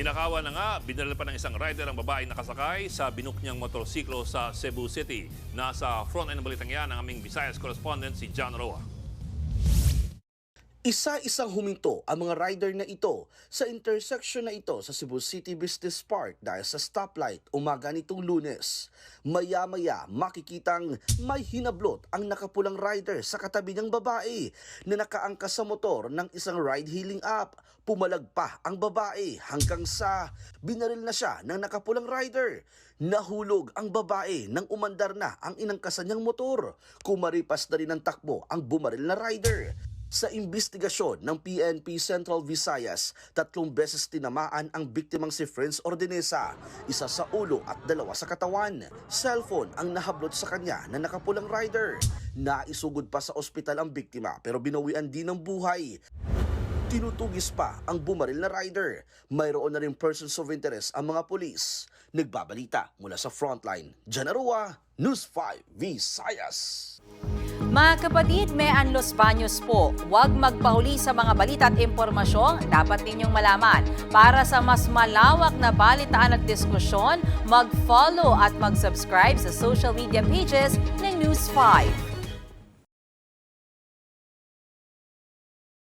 Ninakawan na nga, binaril pa ng isang rider ang babaeng nakasakay sa binuknyang motorsiklo sa Cebu City. Nasa front end ng balitang yan ang aming Visayas correspondent si John Roa. Isa-isang huminto ang mga rider na ito sa intersection na ito sa Cebu City Business Park dahil sa stoplight umaga nitong Lunes. Maya-maya makikitang may hinablot ang nakapulang rider sa katabi ng babae na nakaangkas sa motor ng isang ride-hailing app. Pumalag pa ang babae hanggang sa binaril na siya ng nakapulang rider. Nahulog ang babae nang umandar na ang inangkasan niyang motor. Kumaripas na rin ng takbo ang bumaril na rider. Sa imbestigasyon ng PNP Central Visayas, 3 beses tinamaan ang biktimang si Friends Ordenesa, isa sa ulo at 2 sa katawan. Cellphone ang nahablot sa kanya na nakapulang rider. Naisugod pa sa ospital ang biktima pero binawian din ng buhay. Tinutugis pa ang bumaril na rider. Mayroon na rin persons of interest ang mga pulis. Nagbabalita mula sa frontline. Janarua, News 5 Visayas. Mga kapatid, may Los Baños po. Huwag magpahuli sa mga balita at impormasyong dapat ninyong malaman. Para sa mas malawak na balitaan at diskusyon, mag-follow at mag-subscribe sa social media pages ng News 5.